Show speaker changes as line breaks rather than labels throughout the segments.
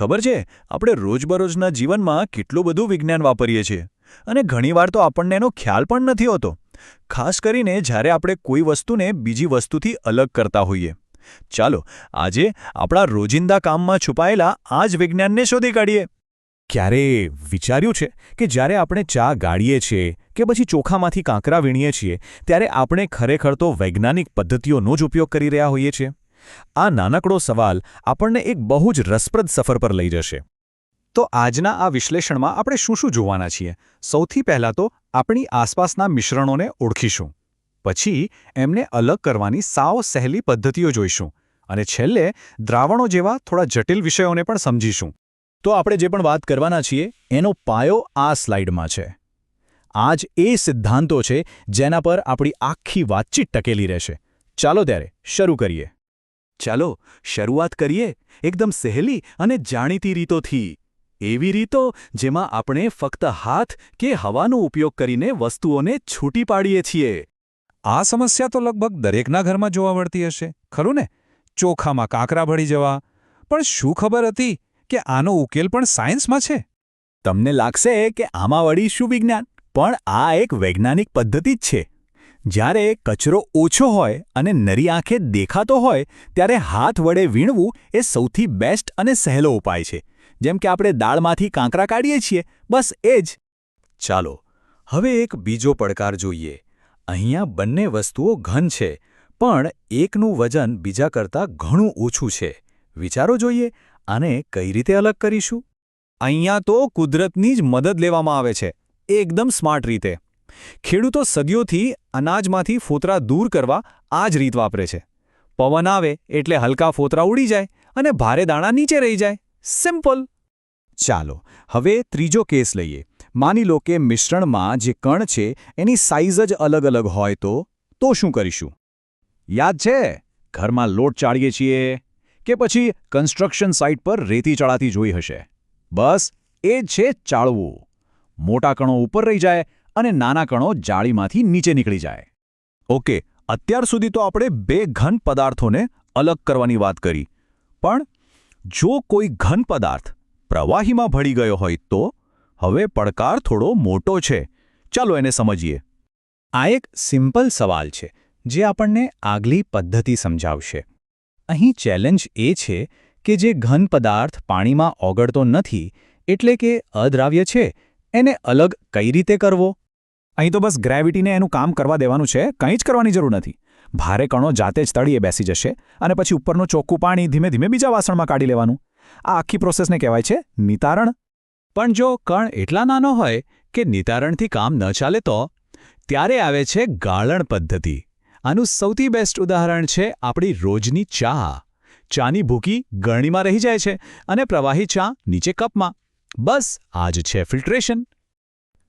ખબર છે, આપણે રોજબરોજના જીવનમાં કેટલું બધું વિજ્ઞાન વાપરીએ છીએ અને ઘણીવાર તો આપણને એનો ખ્યાલ પણ નથી હોતો, ખાસ કરીને જ્યારે આપણે કોઈ વસ્તુને બીજી વસ્તુથી અલગ કરતા હોઈએ. ચાલો આજે આપણા રોજિંદા કામમાં છુપાયેલા આ જ વિજ્ઞાનને શોધી કાઢીએ. ક્યારે વિચાર્યું છે કે જ્યારે આપણે ચા ગાળીએ છીએ કે પછી ચોખામાંથી કાંકરા વીણીએ છીએ ત્યારે આપણે ખરેખર તો વૈજ્ઞાનિક પદ્ધતિઓનો જ ઉપયોગ કરી રહ્યા હોઈએ છીએ? આ નાનકડો સવાલ આપણને એક બહુ જ રસપ્રદ સફર પર લઈ જશે. તો આજના આ વિશ્લેષણમાં આપણે શું જોવાના છીએ? સૌથી પહેલાં તો આપણી આસપાસના મિશ્રણોને ઓળખીશું, પછી એમને અલગ કરવાની સાવ સહેલી પદ્ધતિઓ જોઈશું અને છેલ્લે દ્રાવણો જેવા થોડા જટિલ વિષયોને પણ સમજીશું. તો આપણે જે પણ વાત કરવાના છીએ એનો પાયો આ સ્લાઇડમાં છે. આ જ એ સિદ્ધાંતો છે જેના પર આપણી આખી વાતચીત ટકેલી રહેશે. ચાલો ત્યારે શરૂ કરીએ. ચાલો શરૂઆત કરીએ એકદમ સહેલી અને જાણીતી રીતોથી. એવી રીતો જેમાં આપણે ફક્ત હાથ કે હવાનો ઉપયોગ કરીને વસ્તુઓને છૂટી પાડીએ છીએ.
આ સમસ્યા તો લગભગ દરેકના ઘરમાં જોવા મળતી હશે, ખરું ને? ચોખામાં કાંકરા ભળી જવા. પણ શું ખબર હતી કે આનો ઉકેલ પણ સાયન્સમાં છે?
તમને લાગશે કે આમાં વળી શું વિજ્ઞાન, પણ આ એક વૈજ્ઞાનિક પદ્ધતિ જ છે. જ્યારે કચરો ઓછો હોય અને નરી આંખે દેખાતો હોય ત્યારે હાથ વડે વીણવું એ સૌથી બેસ્ટ અને સહેલો ઉપાય છે. જેમ કે આપણે દાળમાંથી કાંકરા કાઢીએ છીએ, બસ એ જ. ચાલો હવે એક બીજો પડકાર જોઈએ. અહીંયા બંને વસ્તુઓ ઘન છે, પણ એકનું વજન બીજા કરતાં ઘણું ઓછું છે. વિચારો જોઈએ આને કઈ રીતે અલગ કરીશું? અહીંયા તો કુદરતની જ મદદ લેવામાં આવે છે, એકદમ સ્માર્ટ રીતે. ખેડૂતો સદીઓથી અનાજમાંથી ફોતરા દૂર કરવા આ જ રીત વાપરે છે. પવન આવે એટલે હલકા ફોતરા ઉડી જાય અને ભારે દાણા નીચે રહી જાય. સિમ્પલ. ચાલો હવે ત્રીજો કેસ લઈએ. માની લો કે મિશ્રણમાં જે કણ છે એની સાઇઝ જ અલગ અલગ હોય તો શું કરીશું? યાદ છે, ઘરમાં લોટ ચાળીએ છીએ કે પછી કન્સ્ટ્રક્શન સાઇટ પર રેતી ચડાતી જોઈ હશે. બસ એ જ છે ચાળવું. મોટા કણો ઉપર રહી જાય અને નાના કણો જાળીમાંથી નીચે નીકળી જાય. ઓકે, અત્યાર સુધી તો આપણે બે ઘન પદાર્થોને અલગ કરવાની વાત કરી, પણ જો કોઈ ઘન પદાર્થ પ્રવાહીમાં ભળી ગયો હોય તો હવે પડકાર થોડો મોટો છે. ચાલો એને સમજીએ. આ એક સિમ્પલ સવાલ છે જે આપણને આગલી પદ્ધતિ સમજાવશે. અહીં ચેલેન્જ એ છે કે જે ઘન પદાર્થ પાણીમાં ઓગળતો નથી એટલે કે અદ્રાવ્ય છે એને અલગ કઈ રીતે કરવો? અહીં તો બસ ગ્રેવિટીને એનું કામ કરવા દેવાનું છે, કંઈ જ કરવાની જરૂર નથી. ભારે કણો જાતે જ તળિયે બેસી જશે અને પછી ઉપરનું ચોખ્ખું પાણી ધીમે ધીમે બીજા વાસણમાં કાઢી લેવાનું. આ આખી પ્રોસેસને કહેવાય છે નિતારણ. પણ જો કણ એટલા નાનો હોય કે નિતારણથી કામ ન ચાલે તો ત્યારે આવે છે ગાળણ પદ્ધતિ. આનું સૌથી બેસ્ટ ઉદાહરણ છે આપણી રોજની ચા. ચાની ભૂકી ગળણીમાં રહી જાય છે અને પ્રવાહી ચા નીચે કપમાં. બસ આ જ છે ફિલ્ટ્રેશન.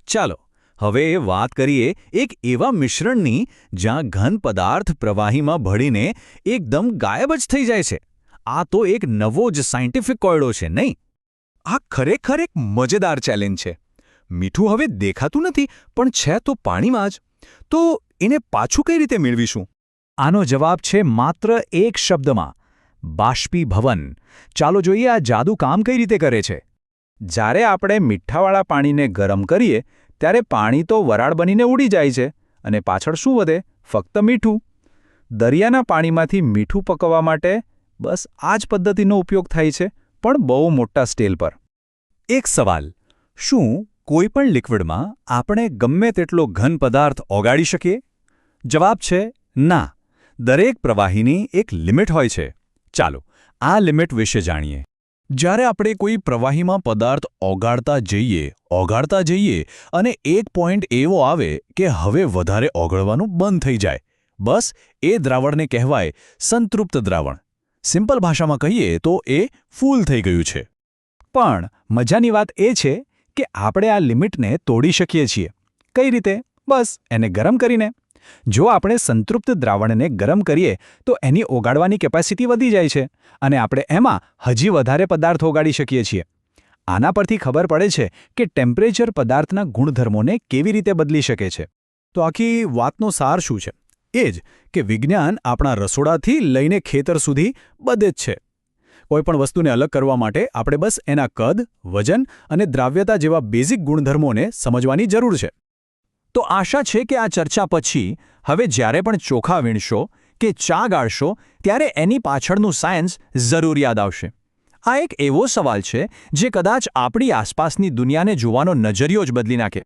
ચાલો હવે વાત કરીએ એક એવા મિશ્રણની જ્યાં ઘન પદાર્થ પ્રવાહીમાં ભળીને એકદમ ગાયબ જ થઈ જાય છે. આ તો એક નવો જ સાયન્ટિફિક કોયડો છે, નહીં? આ ખરેખર એક મજેદાર ચેલેન્જ છે. મીઠું હવે દેખાતું નથી પણ છે તો પાણીમાં જ. તો એને પાછું કઈ રીતે મેળવીશું? આનો જવાબ છે માત્ર એક શબ્દમાં: બાષ્પીભવન. ચાલો જોઈએ આ જાદુ કામ કઈ રીતે કરે છે. જ્યારે આપણે મીઠાવાળા પાણીને ગરમ કરીએ ત્યારે પાણી તો વરાળ બનીને ઉડી જાય છે અને પાછળ શું વધે? ફક્ત મીઠું. દરિયાના પાણીમાંથી મીઠું પકવવા માટે બસ આ જ પદ્ધતિનો ઉપયોગ થાય છે, પણ બહુ મોટા સ્કેલ પર. એક સવાલ: શું કોઈ પણ લિક્વિડમાં આપણે ગમે તેટલો ઘન પદાર્થ ઓગાળી શકીએ? જવાબ છે ના. દરેક પ્રવાહીની એક લિમિટ હોય છે. ચાલો આ લિમિટ વિશે જાણીએ. જ્યારે આપણે કોઈ પ્રવાહીમાં પદાર્થ ઓગાળતા જઈએ અને એક પોઈન્ટ એવો આવે કે હવે વધારે ઓગળવાનું બંધ થઈ જાય, બસ એ દ્રાવણને કહેવાય સંતૃપ્ત દ્રાવણ. સિમ્પલ ભાષામાં કહીએ તો એ ફૂલ થઈ ગયું છે. પણ મજાની વાત એ છે કે આપણે આ લિમિટને તોડી શકીએ છીએ. કઈ રીતે? બસ એને ગરમ કરીને. જો આપણે સંતૃપ્ત દ્રાવણને ગરમ કરીએ તો એની ઓગાળવાની કેપેસિટી વધી જાય છે અને આપણે એમાં હજી વધારે પદાર્થ ઓગાળી શકીએ છીએ. આના પરથી ખબર પડે છે કે ટેમ્પરેચર પદાર્થના ગુણધર્મોને કેવી રીતે બદલી શકે છે. તો આખી વાતનો સાર શું છે? એ જ કે વિજ્ઞાન આપણા રસોડાથી લઈને ખેતર સુધી બધે જ છે. કોઈપણ વસ્તુને અલગ કરવા માટે આપણે બસ એના કદ, વજન અને દ્રાવ્યતા જેવા બેઝિક ગુણધર્મોને સમજવાની જરૂર છે. તો આશા છે કે આ ચર્ચા પછી હવે જ્યારે પણ ચોખા વીણશો કે ચા ગાળશો ત્યારે એની પાછળનું સાયન્સ જરૂર યાદ આવશે. આ એક એવો સવાલ છે જે કદાચ આપણી આસપાસની દુનિયાને જોવાનો નજરિયો જ બદલી નાખે.